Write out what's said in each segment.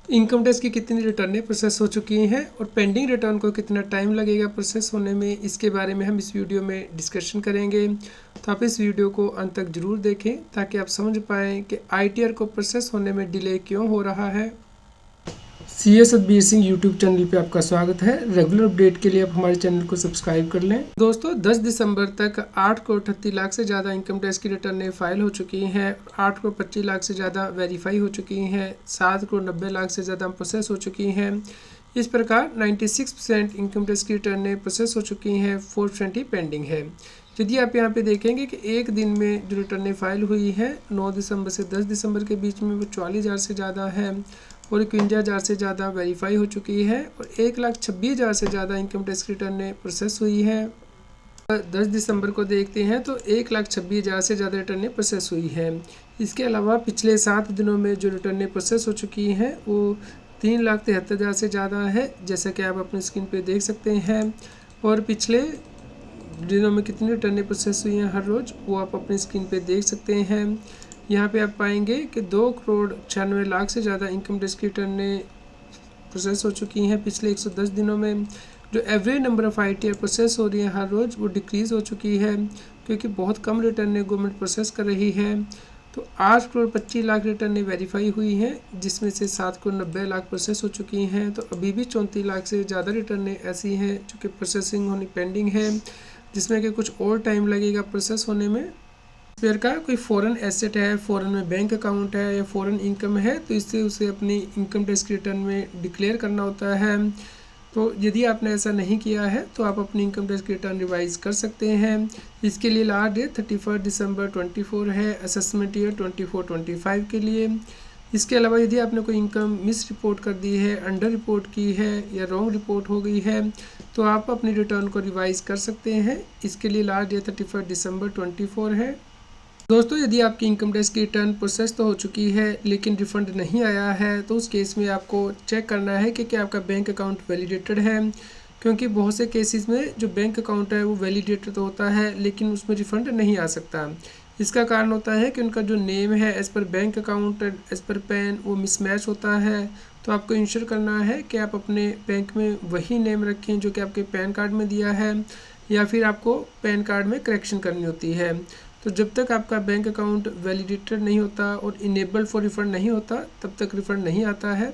Income tax की कितनी रिटर्नें process हो चुकी हैं और पेंडिंग रिटर्न को कितना टाइम लगेगा प्रोसेस होने में, इसके बारे में हम इस वीडियो में डिस्कशन करेंगे। तो आप इस वीडियो को अंत तक ज़रूर देखें ताकि आप समझ पाएँ कि आईटीआर को प्रोसेस होने में डिले क्यों हो रहा है। CA Satbir Singh YouTube channel पे आपका स्वागत है। रेगुलर अपडेट के लिए आप हमारे चैनल को सब्सक्राइब कर लें। दोस्तों 10 दिसंबर तक 8,38,00,000 से ज़्यादा इनकम टैक्स की रिटर्नें फाइल हो चुकी हैं। 8,25,00,000 से ज़्यादा वेरीफाई हो चुकी हैं। 7,90,00,000 से ज़्यादा प्रोसेस हो चुकी हैं। इस प्रकार 96% इनकम टैक्स की रिटर्नें प्रोसेस हो चुकी हैं। 420 पेंडिंग है। यदि आप यहाँ पे देखेंगे कि एक दिन में जो रिटर्नें फाइल हुई है 9 दिसंबर से 10 दिसंबर के बीच में वो 44,000 से ज़्यादा है और 51,000 से ज़्यादा वेरीफाई हो चुकी है और 1,26,000 से ज़्यादा इनकम टैक्स रिटर्नें प्रोसेस हुई है। 10 दिसंबर को देखते हैं तो 1,26,000 से ज़्यादा रिटर्नें प्रोसेस हुई है। इसके अलावा पिछले 7 दिनों में जो रिटर्नें प्रोसेस हो चुकी हैं वो 3,73,000 से ज़्यादा है, जैसा कि आप अपनी स्क्रीन पे देख सकते हैं। और पिछले दिनों में कितनी रिटर्नें प्रोसेस हुई हैं हर रोज़ वो आप अपनी स्क्रीन पे देख सकते हैं। यहाँ पे आप पाएंगे कि 2,96,00,000 से ज़्यादा इनकम टैक्स की रिटर्नें प्रोसेस हो चुकी हैं पिछले 110 दिनों में। जो average number of ITR process हो रही है हर रोज़ वो डिक्रीज़ हो चुकी है क्योंकि बहुत कम रिटर्नें गवर्नमेंट प्रोसेस कर रही है। तो 8,25,00,000 रिटर्नें वेरीफाई हुई हैं, जिसमें से 7,90,00,000 प्रोसेस हो चुकी हैं। तो अभी भी 34,00,000 से ज़्यादा रिटर्नें ऐसी हैं जो कि प्रोसेसिंग होनी पेंडिंग है, जिसमें कि कुछ और टाइम लगेगा प्रोसेस होने में। पेयर का कोई फॉरेन एसेट है, फॉरेन में बैंक अकाउंट है या फॉरेन इनकम है तो इससे उसे अपनी इनकम टैक्स की रिटर्न में डिक्लेयर करना होता है। तो यदि आपने ऐसा नहीं किया है तो आप अपनी इनकम टैक्स की रिटर्न रिवाइज कर सकते हैं। इसके लिए लास्ट डेट 31 दिसंबर 24 है, असेसमेंट ईयर 24-25 के लिए। इसके अलावा यदि आपने कोई इनकम मिस रिपोर्ट कर दी है, अंडर रिपोर्ट की है या रॉन्ग रिपोर्ट हो गई है तो आप अपनी रिटर्न को रिवाइज कर सकते हैं। इसके लिए लास्ट डेट 31 दिसंबर 24 है। दोस्तों यदि आपकी इनकम टैक्स की रिटर्न प्रोसेस तो हो चुकी है लेकिन रिफ़ंड नहीं आया है तो उस केस में आपको चेक करना है कि क्या आपका बैंक अकाउंट वैलिडेटेड है, क्योंकि बहुत से केसेस में जो बैंक अकाउंट है वो वैलिडेटेड तो होता है लेकिन उसमें रिफ़ंड नहीं आ सकता। इसका कारण होता है कि उनका जो नेम है as per bank account as per pan वो मिसमैच होता है। तो आपको इंश्योर करना है कि आप अपने बैंक में वही नेम रखें जो कि आपके पैन कार्ड में दिया है, या फिर आपको पैन कार्ड में करेक्शन करनी होती है। तो जब तक आपका बैंक अकाउंट वैलिडेटेड नहीं होता और इनेबल फॉर रिफ़ंड नहीं होता तब तक रिफ़ंड नहीं आता है।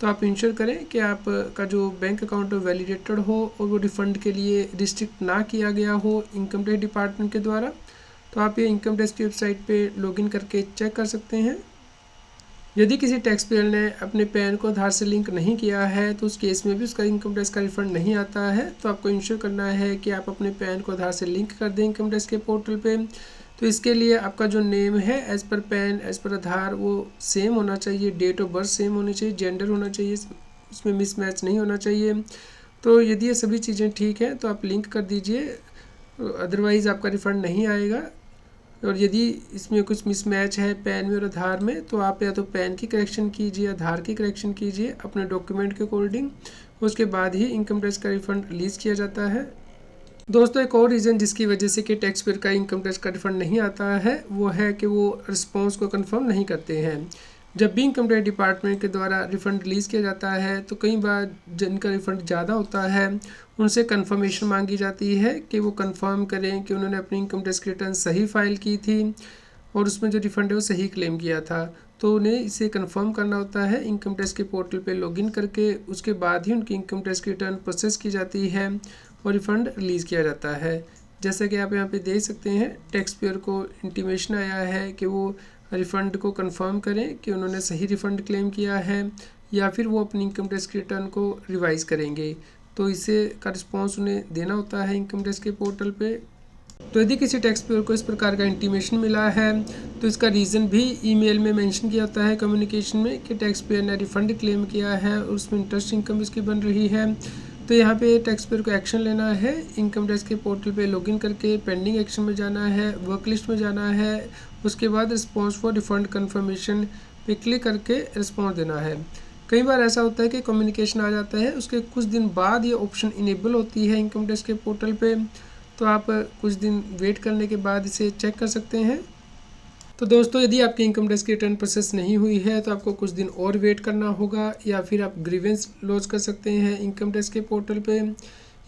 तो आप इंश्योर करें कि आपका जो बैंक अकाउंट वैलिडेटेड हो और वो रिफ़ंड के लिए रिस्ट्रिक्ट ना किया गया हो इनकम टैक्स डिपार्टमेंट के द्वारा। तो आप ये इनकम टैक्स की वेबसाइट पे लॉगिन करके चेक कर सकते हैं। यदि किसी टैक्स पेयर ने अपने पैन को आधार से लिंक नहीं किया है तो उस केस में भी उसका इनकम टैक्स का रिफंड नहीं आता है। तो आपको इंश्योर करना है कि आप अपने पैन को आधार से लिंक कर दें इनकम टैक्स के पोर्टल पे। तो इसके लिए आपका जो नेम है as per pan as per आधार वो सेम होना चाहिए, डेट ऑफ बर्थ सेम होनी चाहिए, जेंडर होना चाहिए, उसमें मिसमैच नहीं होना चाहिए। तो यदि ये सभी चीज़ें ठीक हैं तो आप लिंक कर दीजिए, अदरवाइज़ आपका रिफ़ंड नहीं आएगा। और यदि इसमें कुछ मिसमैच है पैन में और आधार में तो आप या तो पैन की करेक्शन कीजिए, आधार की करेक्शन कीजिए अपने डॉक्यूमेंट के अकॉर्डिंग, उसके बाद ही इनकम टैक्स का रिफ़ंड रिलीज़ किया जाता है। दोस्तों एक और रीज़न जिसकी वजह से कि टैक्स पेयर का इनकम टैक्स का रिफंड नहीं आता है वो है कि वो रिस्पॉन्स को कंफर्म नहीं करते हैं। जब भी इनकम टैक्स डिपार्टमेंट के द्वारा रिफ़ंड रिलीज़ किया जाता है तो कई बार जिनका रिफ़ंड ज़्यादा होता है उनसे कंफर्मेशन मांगी जाती है कि वो कंफर्म करें कि उन्होंने अपनी इनकम टैक्स रिटर्न सही फाइल की थी और उसमें जो रिफ़ंड है वो सही क्लेम किया था। तो उन्हें इसे कंफर्म करना होता है इनकम टैक्स के पोर्टल पे लॉगिन करके, उसके बाद ही उनकी इनकम टैक्स की रिटर्न प्रोसेस की जाती है और रिफ़ंड रिलीज़ किया जाता है। जैसा कि आप यहाँ पे देख सकते हैं टैक्स पेयर को इंटीमेशन आया है कि वो रिफ़ंड को कंफर्म करें कि उन्होंने सही रिफ़ंड क्लेम किया है या फिर वो अपनी इनकम टैक्स की रिटर्न को रिवाइज़ करेंगे। तो इसे का रिस्पॉन्स उन्हें देना होता है इनकम टैक्स के पोर्टल पे। तो यदि किसी टैक्स पेयर को इस प्रकार का इंटीमेशन मिला है तो इसका रीज़न भी ईमेल में मेंशन किया होता है कम्युनिकेशन में कि टैक्स पेयर ने रिफ़ंड क्लेम किया है और उसमें इंटरेस्ट इनकम इसकी बन रही है। तो यहाँ पे टैक्स पेयर को एक्शन लेना है, इनकम टैक्स के पोर्टल पे लॉगिन करके पेंडिंग एक्शन में जाना है, वर्क लिस्ट में जाना है, उसके बाद रिस्पॉन्स फॉर रिफ़ंड कन्फर्मेशन पे क्लिक करके रिस्पॉन्स देना है। कई बार ऐसा होता है कि कम्युनिकेशन आ जाता है उसके कुछ दिन बाद ये ऑप्शन इनेबल होती है इनकम टैक्स के पोर्टल पे, तो आप कुछ दिन वेट करने के बाद इसे चेक कर सकते हैं। तो दोस्तों यदि आपकी इनकम टैक्स की रिटर्न प्रोसेस नहीं हुई है तो आपको कुछ दिन और वेट करना होगा, या फिर आप ग्रीवेंस लॉन्च कर सकते हैं इनकम टैक्स के पोर्टल पे।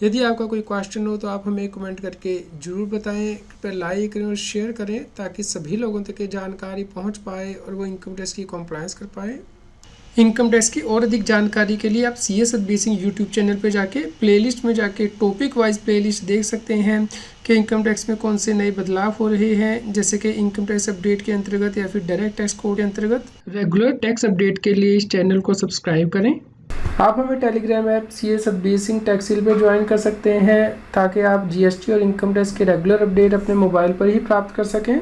यदि आपका कोई क्वेश्चन हो तो आप हमें कमेंट करके ज़रूर बताएं। कृपया लाइक करें और शेयर करें ताकि सभी लोगों तक ये जानकारी पहुंच पाए और वो इनकम टैक्स की कॉम्प्लायंस कर पाए। इनकम टैक्स की और अधिक जानकारी के लिए आप CS Satbir Singh YouTube channel पे जाके प्लेलिस्ट में जाके टॉपिक वाइज प्लेलिस्ट देख सकते हैं कि इनकम टैक्स में कौन से नए बदलाव हो रहे हैं, जैसे कि इनकम टैक्स अपडेट के अंतर्गत या फिर डायरेक्ट टैक्स कोड के अंतर्गत। रेगुलर टैक्स अपडेट के लिए इस चैनल को सब्सक्राइब करें। आप हमें telegram app CS Satbir Singh टैक्सिल पे ज्वाइन कर सकते हैं ताकि आप GST और इनकम टैक्स के रेगुलर अपडेट अपने मोबाइल पर ही प्राप्त कर सकें।